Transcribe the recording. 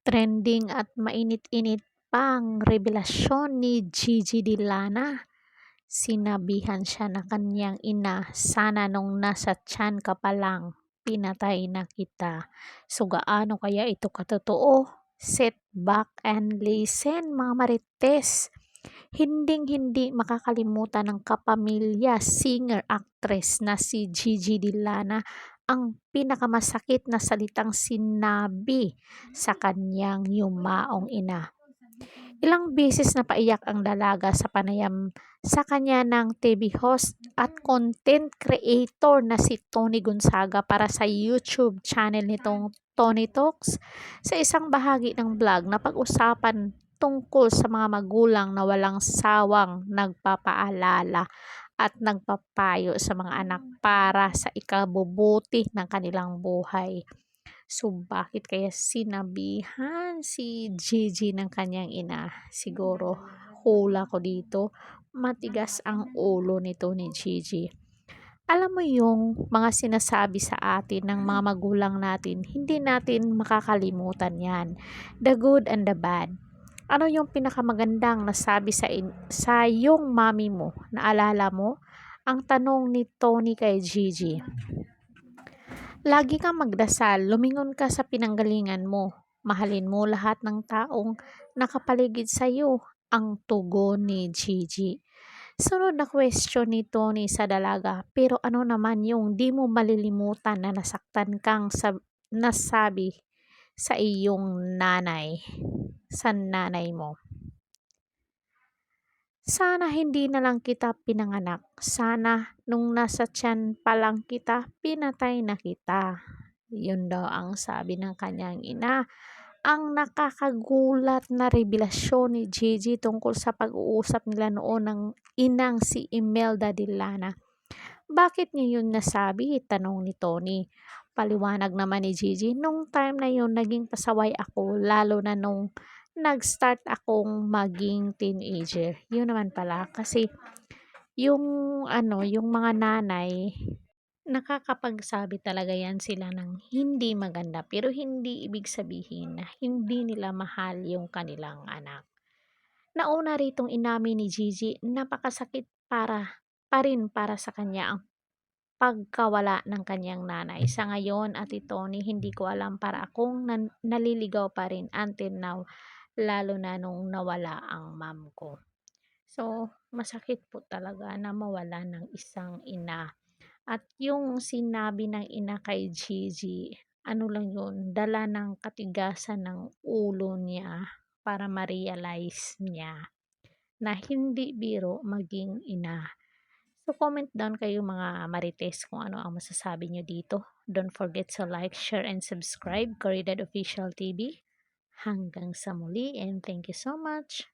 Trending at mainit-init pang revelasyon ni Gigi Dillana. Sinabihan siya na kanyang ina, sana nung nasa tiyan ka pa lang, pinatay na kita. So gaano kaya ito katotoo? Sit back and listen mga marites. Hinding-hindi makakalimutan ng kapamilya singer-actress na si Gigi Dillana ang pinakamasakit na salitang sinabi sa kanyang yumaong ina. Ilang beses na paiyak ang dalaga sa panayam sa kanya ng TV host at content creator na si Tony Gonzaga para sa YouTube channel nitong Tony Talks. Sa isang bahagi ng vlog na pag-usapan tungkol sa mga magulang na walang sawang nagpapaalala at nagpapayo sa mga anak para sa ikabubuti ng kanilang buhay. So, bakit kaya sinabihan si Gigi ng kanyang ina? Siguro, hula ko dito, matigas ang ulo nito ni Gigi. Alam mo yung mga sinasabi sa atin ng mga magulang natin, hindi natin makakalimutan yan. The good and the bad. Ano yung pinakamagandang nasabi sa yung mami mo? Naalala mo? Ang tanong ni Tony kay Gigi. Lagi kang magdasal, lumingon ka sa pinanggalingan mo. Mahalin mo lahat ng taong nakapaligid sa iyo, ang tugon ni Gigi. Sunod na question ni Tony sa dalaga, pero ano naman yung di mo malilimutan na nasaktan kang nasabi sa iyong nanay, sa nanay mo? Sana hindi na lang kita pinanganak. Sana nung nasa tiyan pa lang kita, pinatay na kita. Yun daw ang sabi ng kanyang ina. Ang nakakagulat na revelasyon ni Gigi tungkol sa pag-uusap nila noon ng inang si Imelda Dillana. Bakit niya yun nasabi? Tanong ni Tony. Paliwanag naman ni Gigi, nung time na yun naging pasaway ako, lalo na nung nag-start akong maging teenager. Yun naman pala kasi yung yung mga nanay nakakapagsabi talaga yan sila ng hindi maganda pero hindi ibig sabihin na hindi nila mahal yung kanilang anak. Nauna ritong inamin ni Gigi, napakasakit pa rin para sa kanya ang pagkawala ng kanyang nanay. Sa ngayon, Ate Tony, hindi ko alam para akong naliligaw pa rin until now, lalo na nung nawala ang mom ko. So, masakit po talaga na mawala ng isang ina. At yung sinabi ng ina kay Gigi, ano lang yun, dala ng katigasan ng ulo niya para ma-realize niya na hindi biro maging ina. So, comment down kayo mga marites kung ano ang masasabi nyo dito. Don't forget to like, share, and subscribe. Caridad Official TV. Hanggang sa muli and thank you so much.